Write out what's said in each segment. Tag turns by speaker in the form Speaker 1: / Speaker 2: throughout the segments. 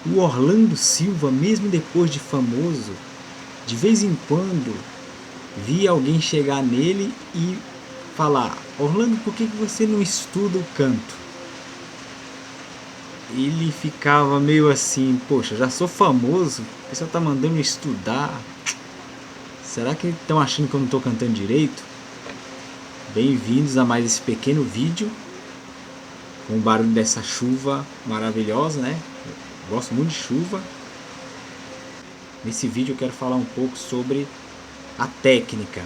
Speaker 1: O Orlando Silva, mesmo depois de famoso, de vez em quando via alguém chegar nele e falar: Orlando, por que você não estuda o canto? Ele ficava meio assim: poxa, já sou famoso, o pessoal tá mandando estudar. Será que estão achando que eu não estou cantando direito? Bem-vindos a mais esse pequeno vídeo com o barulho dessa chuva maravilhosa, né? Eu gosto muito de chuva. Nesse vídeo eu quero falar um pouco sobre a técnica.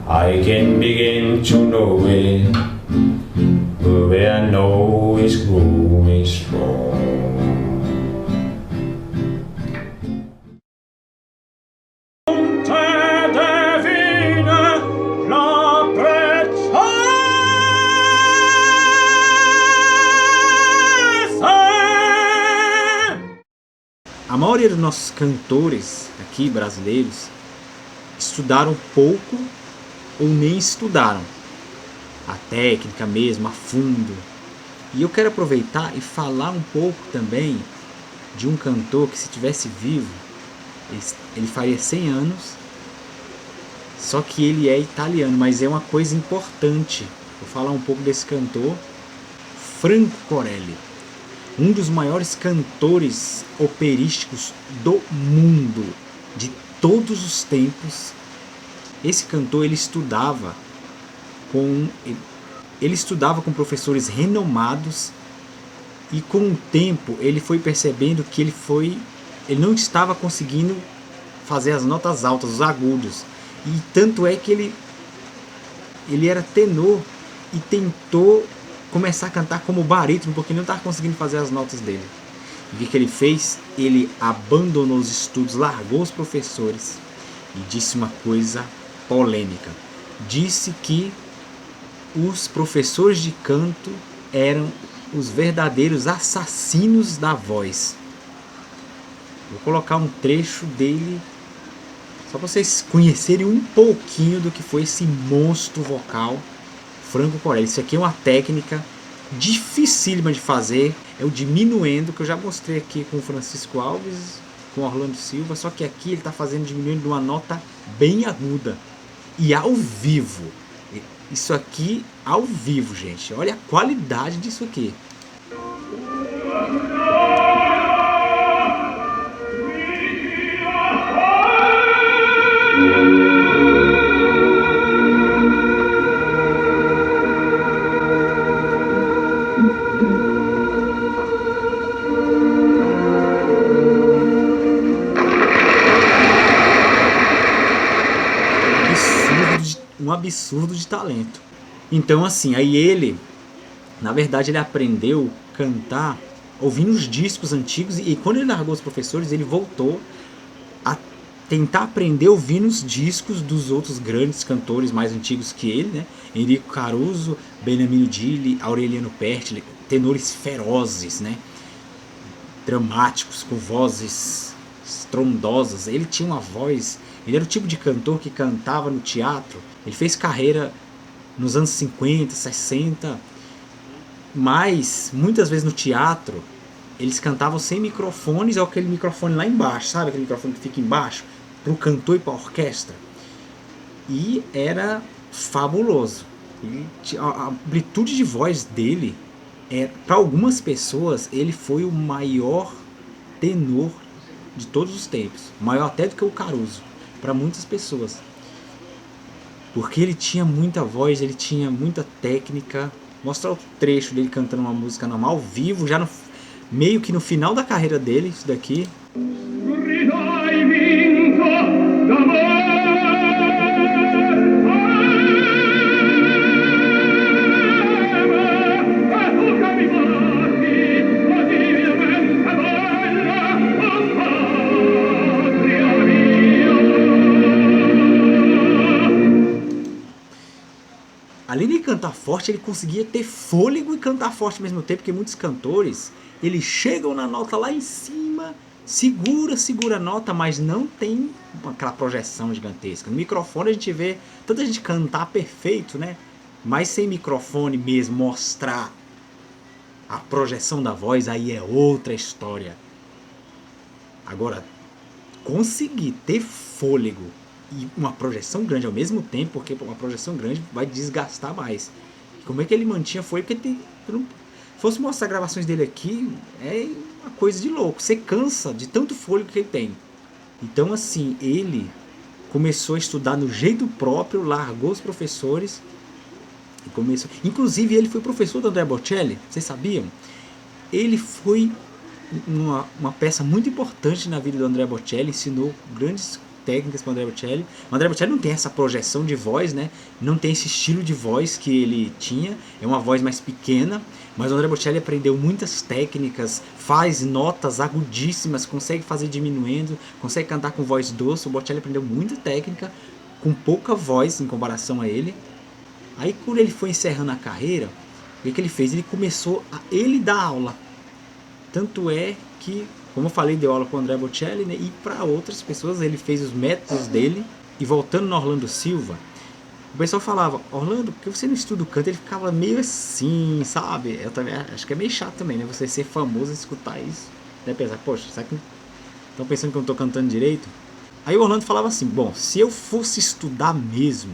Speaker 2: I can begin to know it, but I know it's growing strong.
Speaker 1: A maioria dos nossos cantores aqui brasileiros estudaram pouco ou nem estudaram a técnica mesmo, a fundo. E eu quero aproveitar e falar um pouco também de um cantor que, se tivesse vivo, ele faria 100 anos, só que ele é italiano, mas é uma coisa importante. Vou falar um pouco desse cantor, Franco Corelli, um dos maiores cantores operísticos do mundo, de todos os tempos. Esse cantor ele estudava com professores renomados, e com o tempo ele foi percebendo que ele não estava conseguindo fazer as notas altas, os agudos, e tanto é que ele era tenor e tentou começar a cantar como barítono porque não estava conseguindo fazer as notas dele. E o que ele fez? Ele abandonou os estudos, largou os professores e disse uma coisa polêmica. Disse que os professores de canto eram os verdadeiros assassinos da voz. Vou colocar um trecho dele só para vocês conhecerem um pouquinho do que foi esse monstro vocal, Franco Corelli. Isso aqui é uma técnica dificílima de fazer, é o diminuendo, que eu já mostrei aqui com o Francisco Alves, com o Orlando Silva, só que aqui ele está fazendo diminuindo de uma nota bem aguda e ao vivo. Isso aqui ao vivo, gente, olha a qualidade disso aqui. Um absurdo de talento. Então assim, aí ele, na verdade, ele aprendeu a cantar ouvindo os discos antigos, e quando ele largou os professores, ele voltou a tentar aprender ouvindo os discos dos outros grandes cantores mais antigos que ele, né? Enrico Caruso, Beniamino Gigli, Aureliano Pertile, tenores ferozes, né? Dramáticos, com vozes estrondosas. Ele tinha uma voz, ele era o tipo de cantor que cantava no teatro. Ele fez carreira nos anos 50, 60, mas muitas vezes no teatro eles cantavam sem microfones, ou aquele microfone lá embaixo, sabe aquele microfone que fica embaixo, para o cantor e para a orquestra. E era fabuloso. A amplitude de voz dele, para algumas pessoas, ele foi o maior tenor de todos os tempos, maior até do que o Caruso, para muitas pessoas, porque ele tinha muita voz, ele tinha muita técnica. Mostrar o trecho dele cantando uma música normal, ao vivo, já meio que no final da carreira dele, isso daqui. Além de cantar forte, ele conseguia ter fôlego e cantar forte ao mesmo tempo, porque muitos cantores, eles chegam na nota lá em cima, segura a nota, mas não tem aquela projeção gigantesca. No microfone a gente vê tanta gente cantar perfeito, né? Mas sem microfone mesmo, mostrar a projeção da voz, aí é outra história. Agora, conseguir ter fôlego e uma projeção grande ao mesmo tempo, porque uma projeção grande vai desgastar mais. Como é que ele mantinha fôlego? Porque se fosse mostrar gravações dele aqui, é uma coisa de louco. Você cansa de tanto fôlego que ele tem. Então, assim, ele começou a estudar no jeito próprio, largou os professores e começou. Inclusive, ele foi professor do Andrea Bocelli, vocês sabiam? Ele foi uma peça muito importante na vida do Andrea Bocelli, ensinou grandes técnicas para o Andrea Bocelli. O Andrea Bocelli não tem essa projeção de voz, né? Não tem esse estilo de voz que ele tinha, é uma voz mais pequena, mas o Andrea Bocelli aprendeu muitas técnicas, faz notas agudíssimas, consegue fazer diminuindo, consegue cantar com voz doce. O Bocelli aprendeu muita técnica com pouca voz em comparação a ele. Aí quando ele foi encerrando a carreira, o que ele fez? Ele começou a ele dar aula. Tanto é que, como eu falei, deu aula com o Andrea Bocelli, né? E para outras pessoas ele fez os métodos dele. E voltando no Orlando Silva, o pessoal falava: Orlando, por que você não estuda o canto? Ele ficava meio assim, sabe? Eu também acho que é meio chato também, né? Você ser famoso e escutar isso, né? Pensar, poxa, será que estão pensando que eu não estou cantando direito? Aí o Orlando falava assim: bom, se eu fosse estudar mesmo,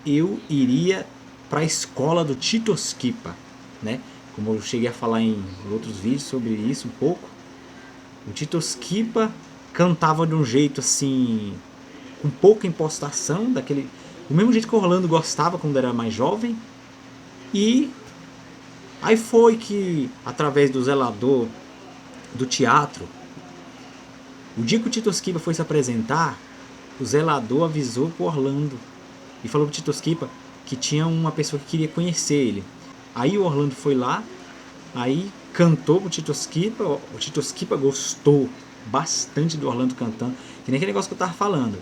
Speaker 1: eu iria para a escola do Tito Schipa, né? Como eu cheguei a falar em outros vídeos sobre isso um pouco. O Tito Schipa cantava de um jeito assim, com pouca impostação, do mesmo jeito que o Orlando gostava quando era mais jovem. E aí foi que, através do zelador do teatro, o dia que o Tito Schipa foi se apresentar, o zelador avisou pro Orlando e falou pro Tito Schipa que tinha uma pessoa que queria conhecer ele. Aí o Orlando foi lá, aí cantou pro Tito Schipa, o Tito Schipa gostou bastante do Orlando cantando, que nem aquele negócio que eu tava falando.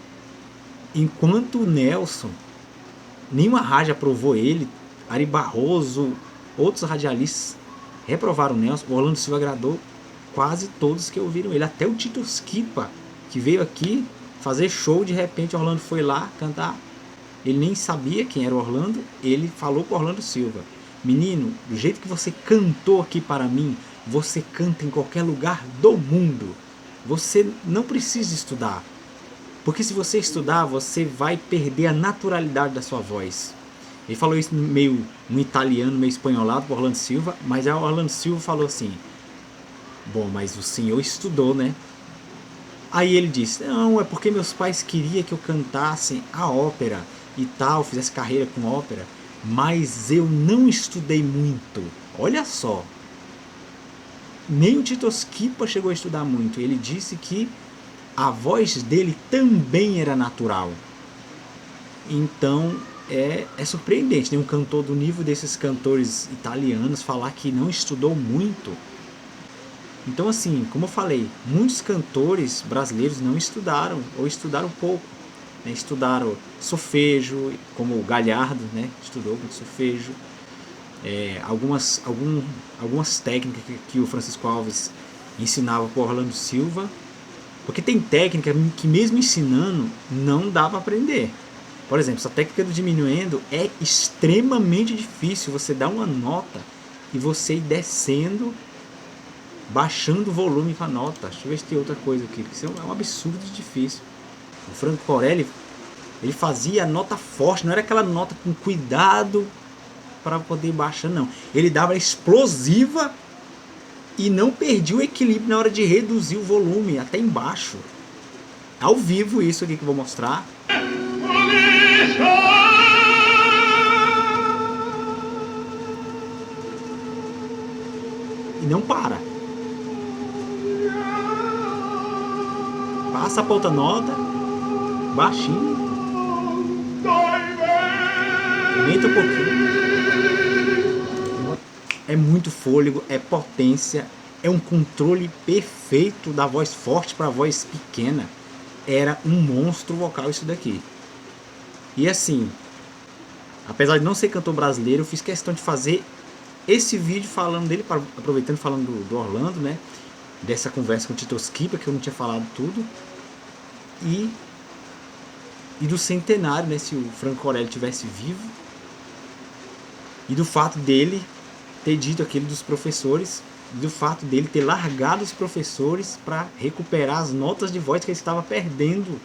Speaker 1: Enquanto o Nelson, nenhuma rádio aprovou ele, Ari Barroso, outros radialistas reprovaram o Nelson, o Orlando Silva agradou quase todos que ouviram ele, até o Tito Schipa, que veio aqui fazer show, de repente o Orlando foi lá cantar. Ele nem sabia quem era o Orlando, ele falou pro Orlando Silva: menino, do jeito que você cantou aqui para mim, você canta em qualquer lugar do mundo. Você não precisa estudar, porque se você estudar, você vai perder a naturalidade da sua voz. Ele falou isso meio no italiano, meio espanholado pro Orlando Silva, mas aí o Orlando Silva falou assim: bom, mas o senhor estudou, né? Aí ele disse: não, é porque meus pais queriam que eu cantasse a ópera e tal, fizesse carreira com ópera, mas eu não estudei muito. Olha só, nem o Tito Schipa chegou a estudar muito. Ele disse que a voz dele também era natural. Então é surpreendente, né? Um cantor do nível desses cantores italianos falar que não estudou muito. Então, assim, como eu falei, muitos cantores brasileiros não estudaram, ou estudaram pouco, né? Estudaram solfejo, como o Galhardo, né? Estudou muito solfejo. Algumas técnicas que o Francisco Alves ensinava para o Orlando Silva, porque tem técnica que mesmo ensinando não dá para aprender. Por exemplo, essa técnica do diminuendo é extremamente difícil. Você dá uma nota e você ir descendo, baixando o volume com a nota. Deixa eu ver se tem outra coisa aqui, porque isso é um absurdo de difícil. O Franco Corelli, ele fazia a nota forte, não era aquela nota com cuidado para poder baixar, não. Ele dava explosiva e não perdia o equilíbrio na hora de reduzir o volume até embaixo. Ao vivo isso aqui que eu vou mostrar. E não para. Passa pra outra nota, baixinho, aumenta um pouquinho. É muito fôlego, é potência, é um controle perfeito da voz forte para a voz pequena. Era um monstro vocal isso daqui. E assim, apesar de não ser cantor brasileiro, eu fiz questão de fazer esse vídeo falando dele, aproveitando falando do Orlando, né? Dessa conversa com o Tito Schipa, que eu não tinha falado tudo. E do centenário, né? Se o Franco Corelli tivesse vivo. E do fato dele ter dito aquilo dos professores, do fato dele ter largado os professores para recuperar as notas de voz que ele estava perdendo